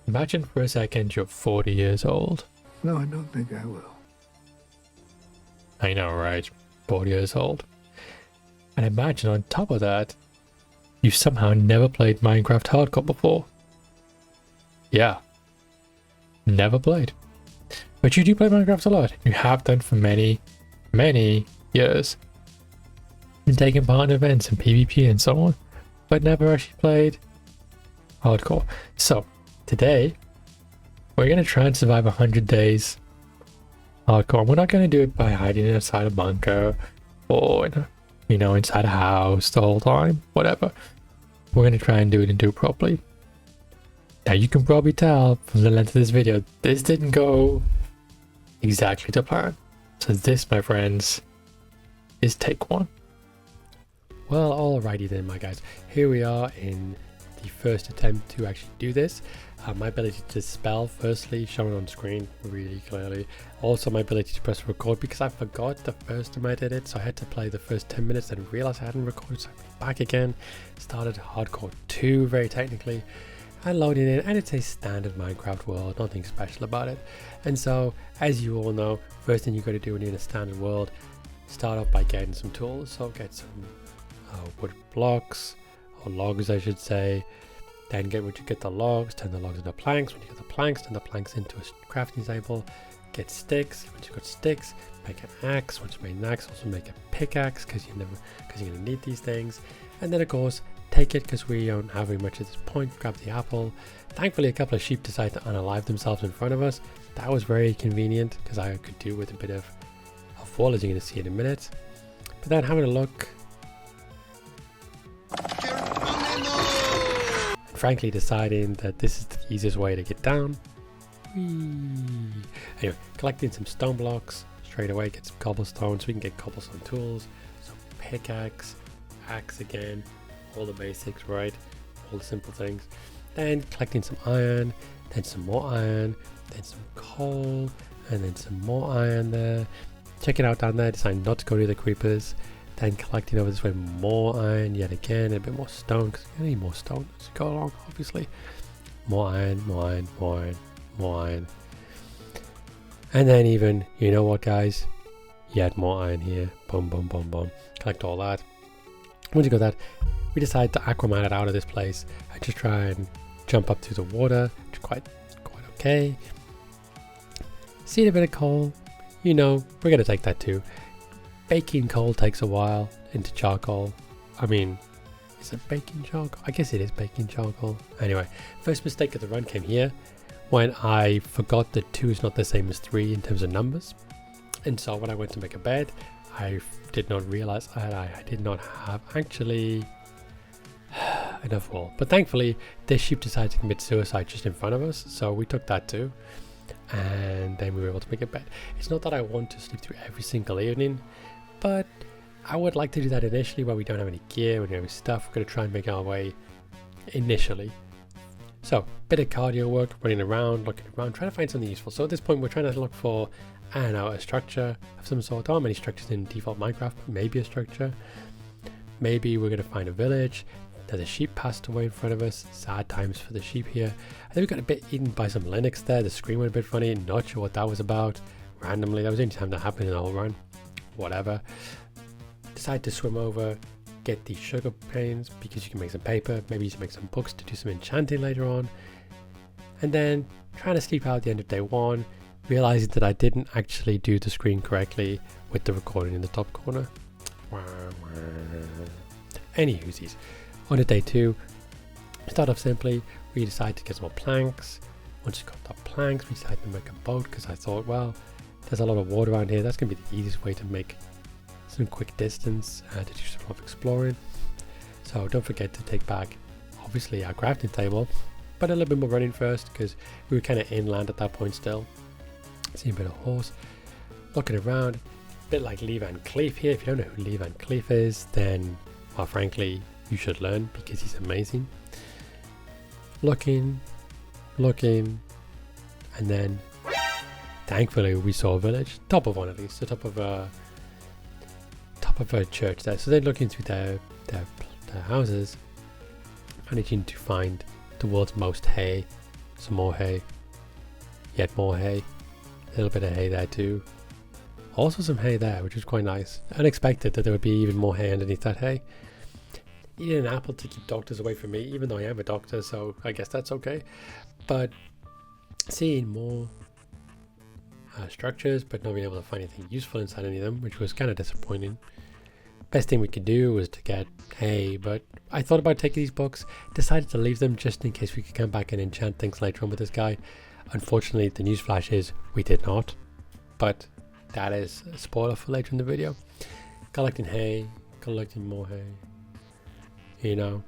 Imagine for a second you're 40 years old. No, I don't think I will. I know, right? 40 years old. And imagine on top of that, you somehow never played Minecraft Hardcore before. Yeah. Never played. But you do play Minecraft a lot. You have done for many, many years. Been taking part in events and PvP and so on. But never actually played Hardcore. So, today, we're going to try and survive 100 days Hardcore. We're not going to do it by hiding inside a bunker or, you know, inside a house the whole time. Whatever. We're going to try and do it and do it properly. Now, you can probably tell from the length of this video, this didn't go exactly to plan. So this, my friends, is take one. Well, alrighty then, my guys. Here we are in the first attempt to actually do this. My ability to spell, firstly, shown on screen really clearly. Also, my ability to press record, because I forgot the first time I did it, so I had to play the first 10 minutes and realized I hadn't recorded, so I went back again. Started Hardcore 2, very technically, and loaded in, and it's a standard Minecraft world, nothing special about it. And so, as you all know, first thing you got to do when you're in a standard world, start off by getting some tools. So get some wood blocks, or logs I should say. Then get the logs, turn the logs into planks. When you get the planks, turn the planks into a crafting table. Get sticks. Once you've got sticks, make an axe. Once you make an axe, also make a pickaxe because you're gonna need these things. And then of course, take it because we don't have very much at this point. Grab the apple. Thankfully, a couple of sheep decided to unalive themselves in front of us. That was very convenient because I could do with a bit of wool, as you're gonna see in a minute. But then having a look. Frankly deciding that this is the easiest way to get down. Whee. Anyway, collecting some stone blocks straight away, get some cobblestone so we can get cobblestone tools, some pickaxe, axe again, all the basics, right? All the simple things. Then collecting some iron, then some more iron, then some coal, and then some more iron there. Check it out down there, deciding not to go near the creepers. Then collecting over this way more iron yet again, a bit more stone, because you need more stone as you go along, obviously. More iron, more iron, more iron, more iron. And then even, you know what guys, yet more iron here, boom, boom, boom, boom. Collect all that. Once you got that, we decide to aquaman it out of this place and just try and jump up to the water, which is quite okay. See a bit of coal, you know, we're going to take that too. Baking coal takes a while into charcoal. I mean, is it baking charcoal? I guess it is baking charcoal. Anyway, first mistake of the run came here when I forgot that 2 is not the same as 3 in terms of numbers. And so when I went to make a bed, I did not realize that I did not have actually enough wool. But thankfully, this sheep decided to commit suicide just in front of us. So we took that too. And then we were able to make a bed. It's not that I want to sleep through every single evening, but I would like to do that initially while we don't have any gear, we don't have any stuff. We're going to try and make our way initially. So, bit of cardio work, running around, looking around, trying to find something useful. So at this point, we're trying to look for, I don't know, a structure of some sort. There aren't many structures in default Minecraft, but maybe a structure. Maybe we're going to find a village. There's a sheep passed away in front of us. Sad times for the sheep here. I think we got a bit eaten by some Linux there. The screen went a bit funny. Not sure what that was about. Randomly, that was the only time that happened in the whole run. Whatever. Decide to swim over, get these sugar canes because you can make some paper. Maybe you can make some books to do some enchanting later on. And then trying to sleep out at the end of day 1, realizing that I didn't actually do the screen correctly with the recording in the top corner. Any hoosies. On to day 2, start off simply. We decide to get some more planks. Once you've got the planks, we decide to make a boat because I thought, well, there's a lot of water around here. That's going to be the easiest way to make some quick distance to do some of exploring. So don't forget to take back, obviously, our crafting table, but a little bit more running first because we were kind of inland at that point still. See a bit of horse. Looking around, a bit like Lee Van Cleef here. If you don't know who Lee Van Cleef is, then, well, frankly, you should learn because he's amazing. Looking, and then thankfully we saw a village, top of one at least, the top of a church there. So they're looking through their houses, managing to find the world's most hay, Some more hay. Yet more hay. A little bit of hay there too. Also some hay there, which was quite nice. Unexpected that there would be even more hay underneath that hay. Eating an apple to keep doctors away from me, even though I am a doctor, so I guess that's okay. But seeing more structures, but not being able to find anything useful inside any of them, which was kind of disappointing. Best thing we could do was to get hay, but I thought about taking these books, decided to leave them just in case we could come back and enchant things later on with this guy. Unfortunately, the newsflash is we did not, but that is a spoiler for later in the video. Collecting hay, collecting more hay. You know,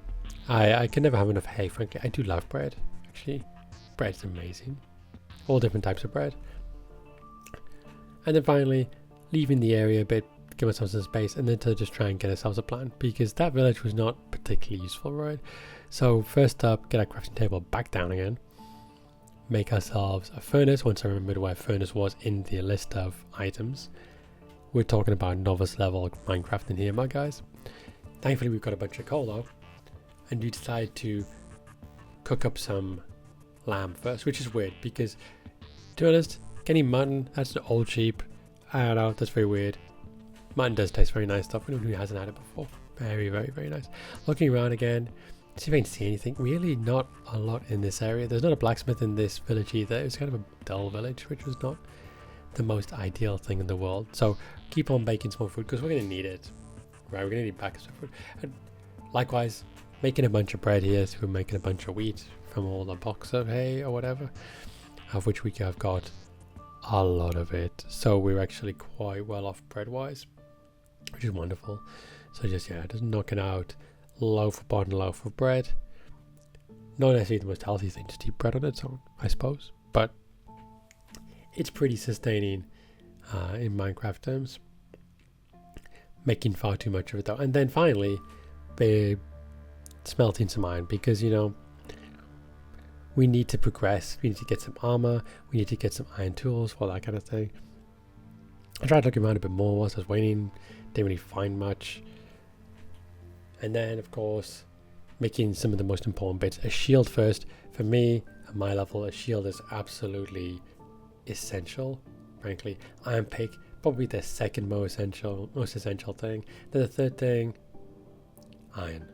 I can never have enough hay, frankly. I do love bread, actually. Bread's amazing. All different types of bread. And then finally, leaving the area a bit, give ourselves some space, and then to just try and get ourselves a plan, because that village was not particularly useful, right? So first up, get our crafting table back down again. Make ourselves a furnace, once I remembered where furnace was in the list of items. We're talking about novice level Minecraft in here, my guys. Thankfully we've got a bunch of coal though, and we decided to cook up some lamb first, which is weird because, to be honest, getting mutton, that's the old sheep. I don't know, that's very weird. Mutton does taste very nice stuff, anyone who hasn't had it before. Very, very, very nice. Looking around again, see if I can see anything. Really not a lot in this area. There's not a blacksmith in this village either. It's kind of a dull village, which was not the most ideal thing in the world. So keep on baking some more food because we're going to need it. Right, we're going to need back some food. And likewise, making a bunch of bread here, so we're making a bunch of wheat from all the box of hay or whatever, of which we have got a lot of it. So we're actually quite well off bread-wise, which is wonderful. So just knocking out loaf upon loaf of bread. Not necessarily the most healthy thing to eat bread on its own, I suppose, but it's pretty sustaining in Minecraft terms. Making far too much of it though. And then finally, we're smelting some iron because, you know, we need to progress. We need to get some armor. We need to get some iron tools, all that kind of thing. I tried looking around a bit more whilst I was waiting. Didn't really find much. And then, of course, making some of the most important bits. A shield first. For me, at my level, a shield is absolutely essential, frankly. Iron pick, probably the second most essential thing. Then the third thing, iron.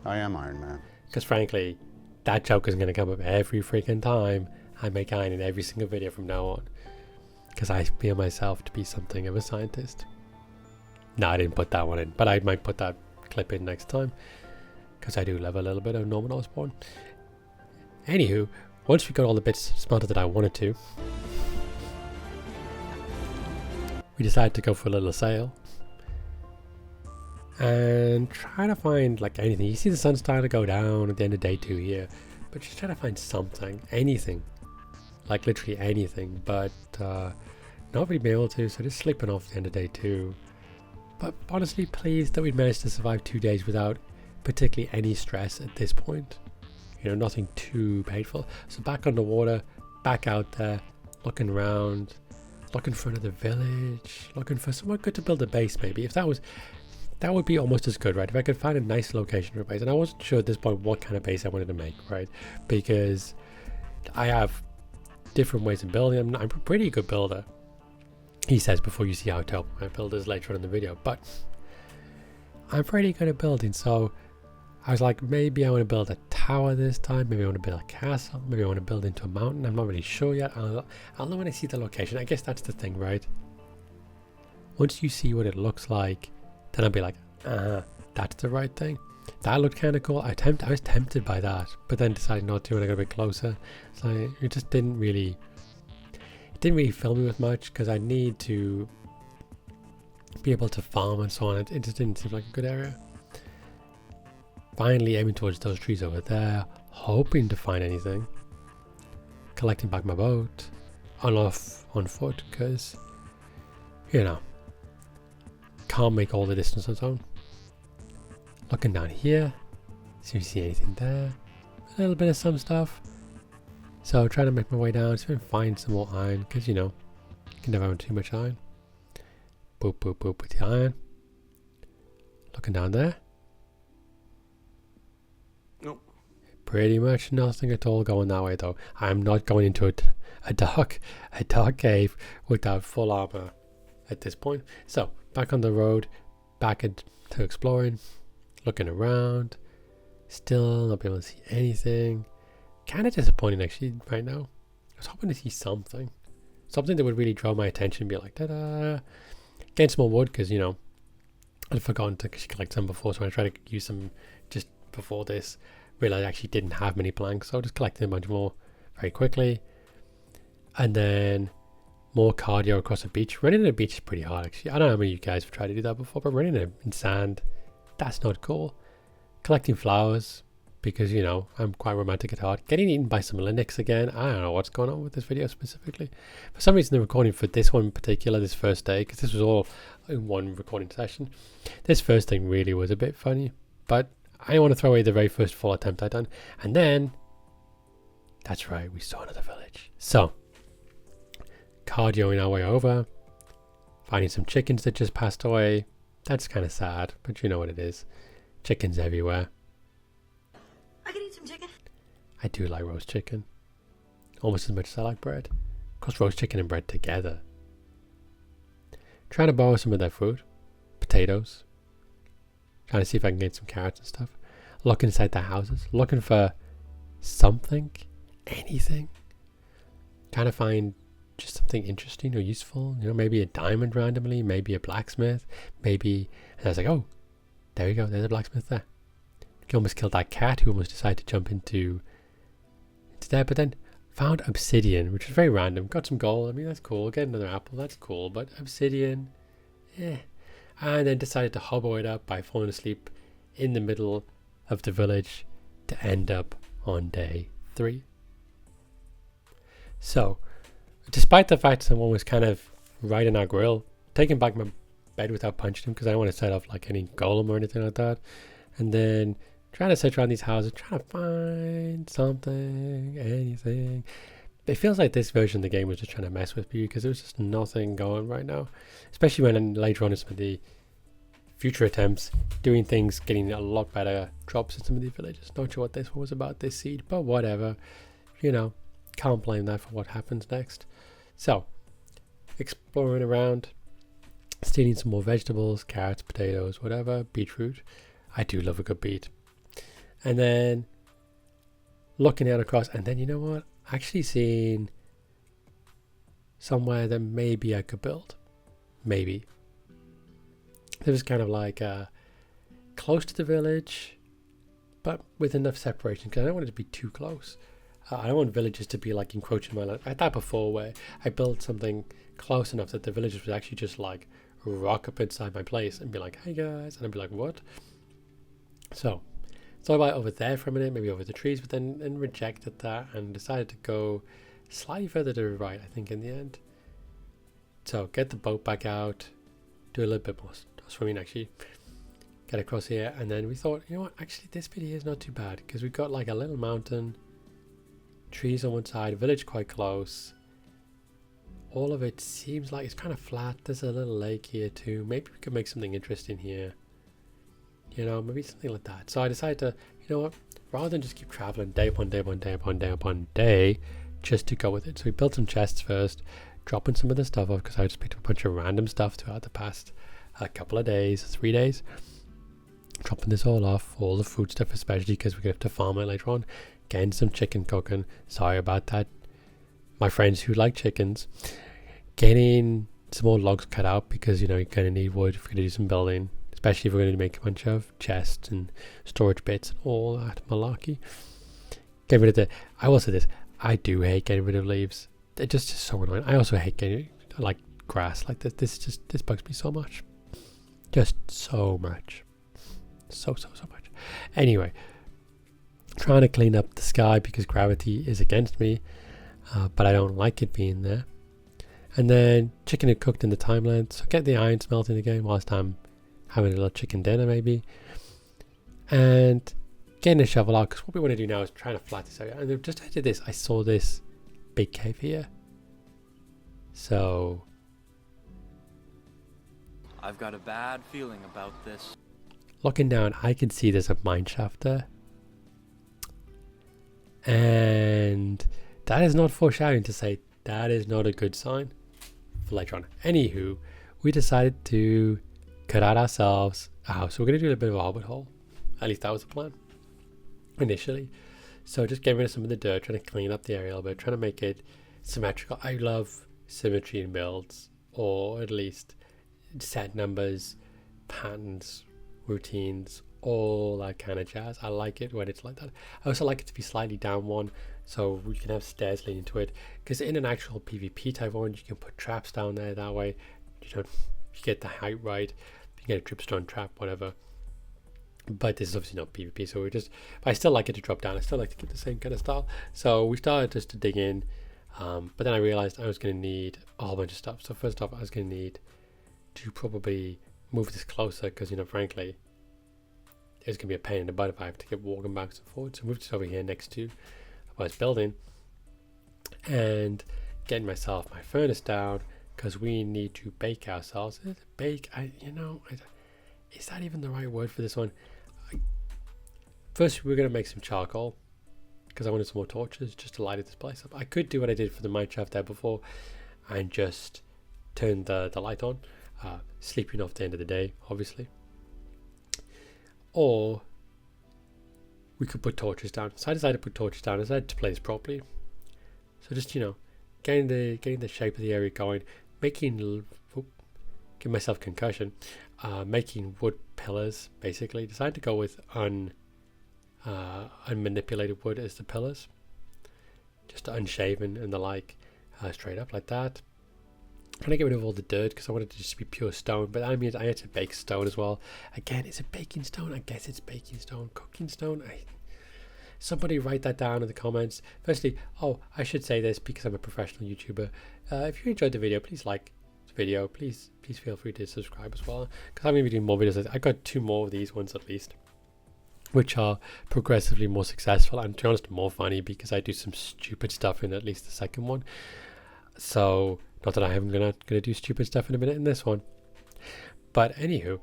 I am Iron Man. Because frankly, that joke is going to come up every freaking time I make iron in every single video from now on. Because I feel myself to be something of a scientist. No, I didn't put that one in, but I might put that clip in next time. Because I do love a little bit of Norman Osborn. Anywho, once we got all the bits smelted that I wanted to, we decided to go for a little sail and try to find like anything. You see the sun starting to go down at the end of day 2 here, but just try to find something, anything, like literally anything, but not really be able to, so just sleeping off the end of day 2. But honestly pleased that we managed to survive 2 days without particularly any stress at this point. You know, nothing too painful. So back on the water, back out there, looking around, looking for another village, looking for somewhere good to build a base maybe. If that would be almost as good, right? If I could find a nice location for a base. And I wasn't sure at this point what kind of base I wanted to make, right? Because I have different ways of building. I'm a pretty good builder, he says before you see how terrible my build is later on in the video. But I'm pretty good at building, so I was like, maybe I want to build a tower this time. Maybe I want to build a castle. Maybe I want to build into a mountain. I'm not really sure yet. I'll know when I see the location. I guess that's the thing, right? Once you see what it looks like, then I'll be like, that's the right thing. That looked kind of cool. I was tempted by that, but then decided not to when I got a bit closer. So it just didn't really fill me with much because I need to be able to farm and so on. It just didn't seem like a good area. Finally aiming towards those trees over there, hoping to find anything. Collecting back my boat, on foot, because, you know, can't make all the distance on its own. Looking down here, see if you see anything there. A little bit of some stuff. So trying to make my way down, see if I can find some more iron, because, you know, you can never have too much iron. Boop, boop, boop with the iron. Looking down there. Pretty much nothing at all going that way though. I'm not going into a dark cave without full armor at this point. So back on the road, back into exploring, looking around, still not being able to see anything. Kind of disappointing actually right now. I was hoping to see something that would really draw my attention and be like, ta-da! Getting some more wood because, you know, I'd forgotten to collect some before, so I tried to use some just before this. Realized I actually didn't have many planks, so I just collected a bunch more very quickly. And then more cardio across the beach. Running on a beach is pretty hard actually. I don't know how many of you guys have tried to do that before, but running in sand, that's not cool. Collecting flowers, because, you know, I'm quite romantic at heart. Getting eaten by some Linux again. I don't know what's going on with this video specifically. For some reason, the recording for this one in particular, this first day, because this was all in one recording session, this first thing really was a bit funny. But I didn't want to throw away the very first full attempt I done. And then, that's right, we saw another village. So, cardioing our way over, finding some chickens that just passed away. That's kind of sad, but you know what it is. Chickens everywhere. I can eat some chicken. I do like roast chicken. Almost as much as I like bread. Of course, roast chicken and bread together. Trying to borrow some of their food. Potatoes. Trying to see if I can get some carrots and stuff. Looking inside their houses. Looking for something. Anything. Trying to find just something interesting or useful. You know, maybe a diamond randomly. Maybe a blacksmith. Maybe... And I was like, oh, there we go. There's a blacksmith there. He almost killed that cat who almost decided to jump into there, but then found obsidian, which was very random. Got some gold. I mean, that's cool. Get another apple. That's cool. But obsidian, yeah. And then decided to hobo it up by falling asleep in the middle of the village to end up on day 3. So, despite the fact someone was kind of right in our grill, taking back my bed without punching him because I don't want to set off like any golem or anything like that. And then trying to search around these houses, trying to find something, anything. It feels like this version of the game was just trying to mess with you because there's just nothing going right now. Especially when later on in some of the future attempts, doing things, getting a lot better drops in some of these villages. Not sure what this one was about, this seed, but whatever. You know, can't blame that for what happens next. So, exploring around, stealing some more vegetables, carrots, potatoes, whatever, beetroot. I do love a good beet. And then looking out across, and then you know what? Actually seeing somewhere that maybe I could build. Maybe. It was kind of like close to the village, but with enough separation, because I don't want it to be too close. I don't want villages to be like encroaching my land. I had that before where I built something close enough that the villagers would actually just like rock up inside my place and be like, hey guys, and I'd be like, what? So, thought about it over there for a minute, maybe over the trees, but then rejected that and decided to go slightly further to the right, I think, in the end. So, get the boat back out, do a little bit more swimming actually, get across here, and then we thought, you know what, actually this bit here is not too bad, because we've got like a little mountain, trees on one side, village quite close. All of it seems like it's kind of flat. There's a little lake here too. Maybe we could make something interesting here. You know, maybe something like that. So I decided to, you know what, rather than just keep traveling day upon day upon day upon day upon day, just to go with it. So we built some chests first, dropping some of the stuff off because I just picked up a bunch of random stuff throughout the past couple of days, 3 days. Dropping this all off, all the food stuff especially because we're going to have to farm it later on. Getting some chicken cooking. Sorry about that, my friends who like chickens. Getting some more logs cut out because, you know, you're going to need wood if we're going to do some building. Especially if we're going to make a bunch of chests and storage bits and all that malarkey. Get rid of the... I will say this. I do hate getting rid of leaves. They're just so annoying. I also hate getting... like grass like this. This bugs me so much. Just so much. So much. Anyway. Trying to clean up the sky because gravity is against me. But I don't like it being there. And then chicken had cooked in the timeline. So get the iron smelting again whilst I'm having a little chicken dinner maybe, and getting a shovel out because what we want to do now is trying to flat this out. And just after this, I saw this big cave here. So I've got a bad feeling about this. Looking down, I can see there's a mine shaft there. And that is not foreshadowing to say that is not a good sign for later on. Anywho, we decided to cut out ourselves a house. So we're going to do a bit of a hobbit hole. At least that was the plan initially. So just getting rid of some of the dirt, trying to clean up the area a little bit, trying to make it symmetrical. I love symmetry in builds, or at least set numbers, patterns, routines, all that kind of jazz. I like it when it's like that. I also like it to be slightly down one, so we can have stairs leading to it, because in an actual PvP type one, you can put traps down there. That way, you get the height right, you get a dripstone trap, whatever. But this is obviously not PvP, so but I still like it to drop down. I still like to keep the same kind of style. So we started just to dig in, but then I realized I was going to need a whole bunch of stuff. So first off, I was going to need to probably move this closer, because frankly, it's going to be a pain in the butt if I have to keep walking backwards and forwards. So move this over here next to what I was building, and getting myself my furnace down, because we need to bake ourselves. Bake, is that even the right word for this one? First, we're going to make some charcoal, because I wanted some more torches just to light this place up. I could do what I did for the mineshaft there before and just turn the light on, sleeping off the end of the day, obviously. Or we could put torches down. So I decided to put torches down. I decided to play this properly. So just, getting the shape of the area going, give myself concussion, making wood pillars, basically. Decided to go with unmanipulated wood as the pillars, just unshaven and the like, straight up like that. Trying to get rid of all the dirt, because I wanted to just be pure stone, but I mean I had to bake stone as well. Again, is it baking stone? I guess it's baking stone. Cooking stone? Somebody write that down in the comments. Firstly, I should say this because I'm a professional YouTuber. If you enjoyed the video, please like the video. Please feel free to subscribe as well, because I'm going to be doing more videos. I got 2 more of these ones at least, which are progressively more successful and, to be honest, more funny, because I do some stupid stuff in at least the second one. So, not that I am gonna do stupid stuff in a minute in this one, but anywho,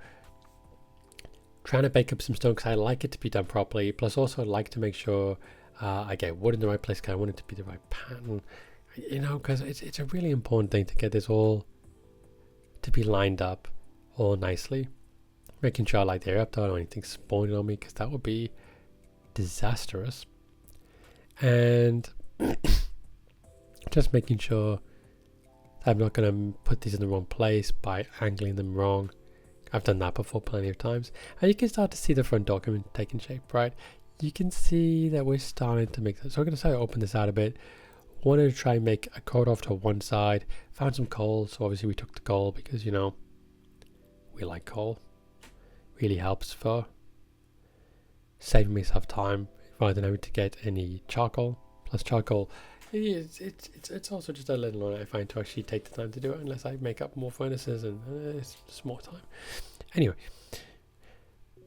trying to bake up some stone, because I like it to be done properly. Plus, also like to make sure I get wood in the right place, because I want it to be the right pattern. Because it's a really important thing to get this all to be lined up all nicely. Making sure I light the area up, don't want anything spawning on me, because that would be disastrous. And just making sure I'm not going to put these in the wrong place by angling them wrong. I've done that before plenty of times. And you can start to see the front document taking shape, right? You can see that we're starting to make that. So I'm going to start to open this out a bit. Wanted to try and make a coat off to one side. Found some coal, so obviously we took the coal, because, we like coal. Really helps for saving myself time rather than having to get any charcoal. Plus charcoal, it's also just a little annoying, I find, to actually take the time to do it, unless I make up more furnaces, and it's just more time. Anyway,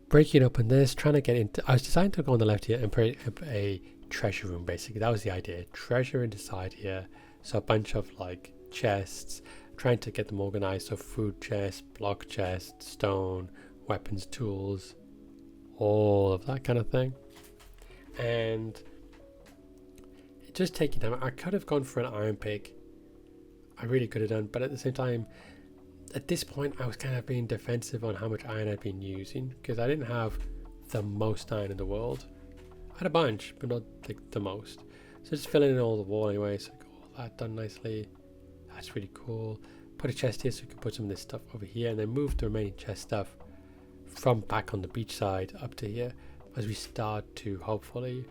breaking open this, trying to get into, I was deciding to go on the left here and put a treasure room, basically. That was the idea. Treasure inside here. So a bunch of like chests, trying to get them organized. So food chests, block chests, stone, weapons, tools, all of that kind of thing. And just taking time. I could have gone for an iron pick. I really could have done, but at the same time, at this point, I was kind of being defensive on how much iron I'd been using, because I didn't have the most iron in the world. I had a bunch, but not like the most. So just filling in all the wall anyway. So got all that done nicely. That's really cool. Put a chest here so we can put some of this stuff over here, and then move the remaining chest stuff from back on the beach side up to here, as we start to hopefully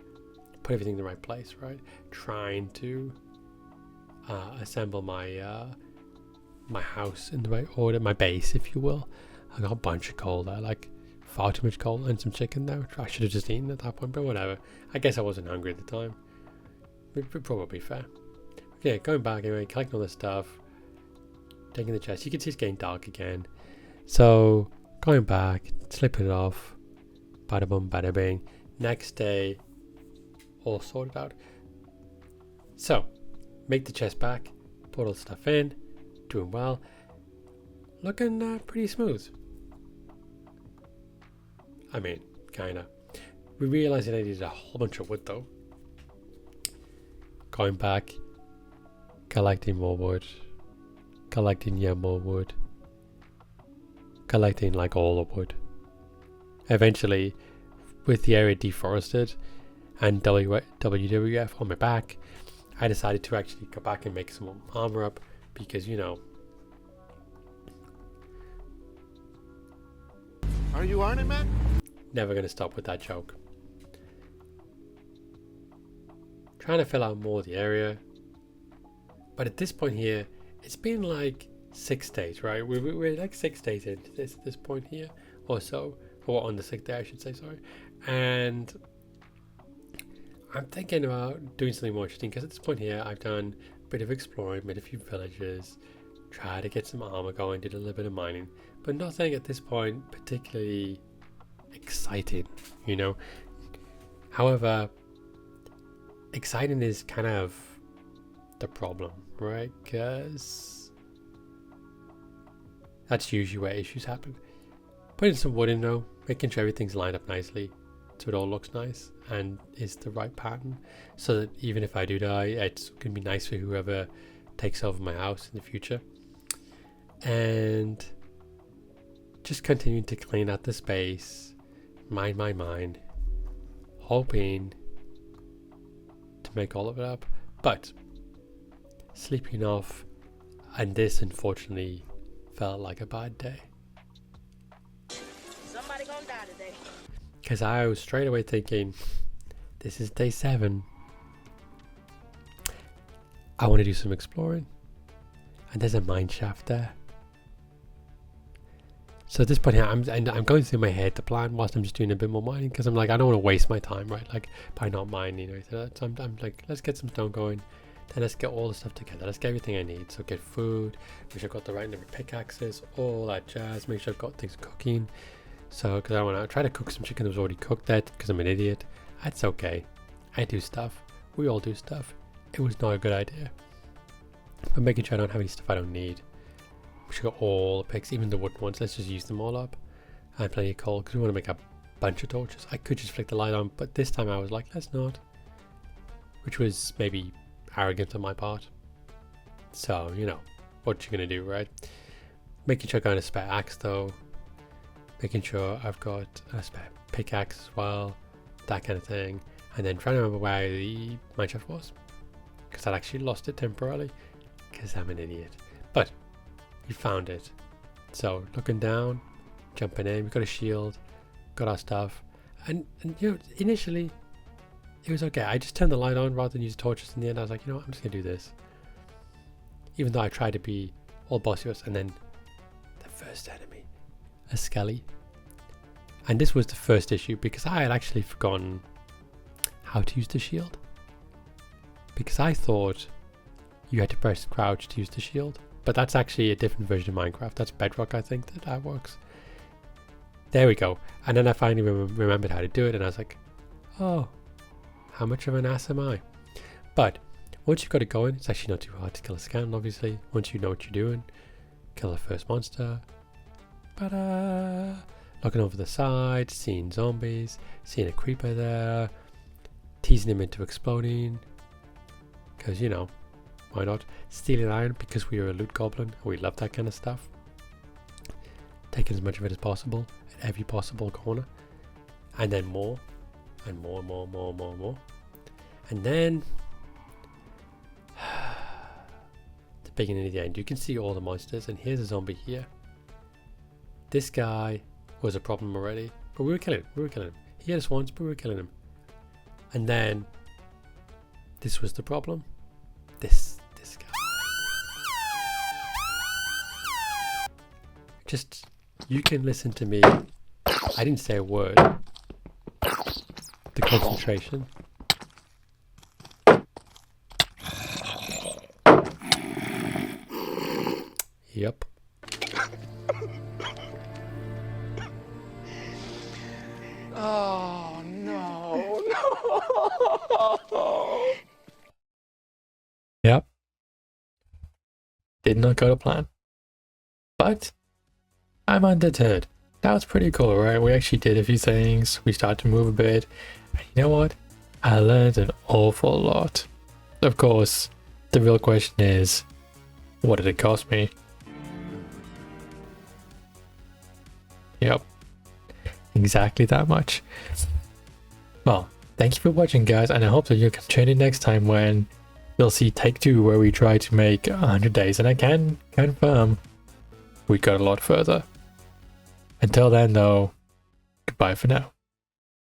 put everything in the right place, right? Trying to assemble my my house in the right order, my base, if you will. I got a bunch of coal there, like far too much coal, and some chicken there, which I should have just eaten at that point, but whatever. I guess I wasn't hungry at the time. Probably fair. Okay, going back anyway, collecting all this stuff, taking the chest. You can see it's getting dark again. So going back, slipping it off, bada boom, bada bing. Next day, all sorted out. So, make the chest back, put all the stuff in, doing well, looking pretty smooth. I mean, kinda. We realized that I needed a whole bunch of wood though. going back, collecting more wood, collecting yet more wood, collecting like all the wood. Eventually, with the area deforested and WWF on my back, I decided to actually go back and make some armor up because, you know. Are you Iron Man? Never gonna stop with that joke. Trying to fill out more of the area. But at this point here, it's been like 6 days, right? We're like 6 days into this point here, or so. Or on the 6th day, I should say, sorry. And I'm thinking about doing something more interesting, because at this point here, I've done a bit of exploring, made a few villages, tried to get some armor going, did a little bit of mining, but nothing at this point particularly exciting, you know. However, exciting is kind of the problem, right? Because that's usually where issues happen. Putting some wood in though, making sure everything's lined up nicely so it all looks nice and is the right pattern, so that even if I do die, it's going to be nice for whoever takes over my house in the future. And just continuing to clean out the space, mind my mind, hoping to make all of it up, but sleeping off, and this unfortunately felt like a bad day. Somebody gonna die today. Because I was straight away thinking, this is day 7. I want to do some exploring. And there's a mine shaft there. So at this point here, I'm going through my head the plan whilst I'm just doing a bit more mining. Because I'm like, I don't want to waste my time, right? Like, by not mining or anything. So I'm like, let's get some stone going. Then let's get all the stuff together. Let's get everything I need. So get food. Make sure I've got the right number of pickaxes. All that jazz. Make sure I've got things cooking. So, because I want to try to cook some chicken that was already cooked there, because I'm an idiot. That's okay. I do stuff. We all do stuff. It was not a good idea. But making sure I don't have any stuff I don't need. We should got all the picks, even the wood ones. Let's just use them all up. And plenty of coal, because we want to make a bunch of torches. I could just flick the light on, but this time I was like, let's not. Which was maybe arrogant on my part. So, you know, what you going to do, right? Making sure I got a spare axe though. Making sure I've got a spare pickaxe as well, that kind of thing, and then trying to remember where the mineshaft was, because I'd actually lost it temporarily, because I'm an idiot. But we found it. So looking down, jumping in, we got a shield, got our stuff, and you know, initially it was okay. I just turned the light on rather than use torches. In the end, I was like, you know what, I'm just gonna do this, even though I tried to be all bossy, and then the first enemy. A skelly. And this was the first issue because I had actually forgotten how to use the shield, because I thought you had to press crouch to use the shield, but that's actually a different version of Minecraft. That's Bedrock, I think, that works. There we go. And then I finally remembered how to do it, and I was like, oh, how much of an ass am I? But once you've got it going, it's actually not too hard to kill a scan, obviously. Once you know what you're doing, kill the first monster. Looking over the side, seeing zombies, seeing a creeper there, teasing him into exploding, because, you know, why not? Stealing iron because we are a loot goblin and we love that kind of stuff. Taking as much of it as possible at every possible corner, and then more and more and more and more and more and more, and then the beginning of the end. You can see all the monsters, and here's a zombie here. This guy was a problem already, but we were killing him. He hit us once, but we were killing him. And then this was the problem. This guy. Just, you can listen to me. I didn't say a word. The concentration. Yep. Oh, no. Yep. Did not go to plan. But I'm undeterred. That was pretty cool, right? We actually did a few things. We started to move a bit. And you know what? I learned an awful lot. of course, the real question is, what did it cost me? Yep. Exactly that much. Well, thank you for watching, guys, and I hope that you can tune in next time when we'll see take 2, where we try to make 100 days, and I can confirm we got a lot further. Until then, though, goodbye for now.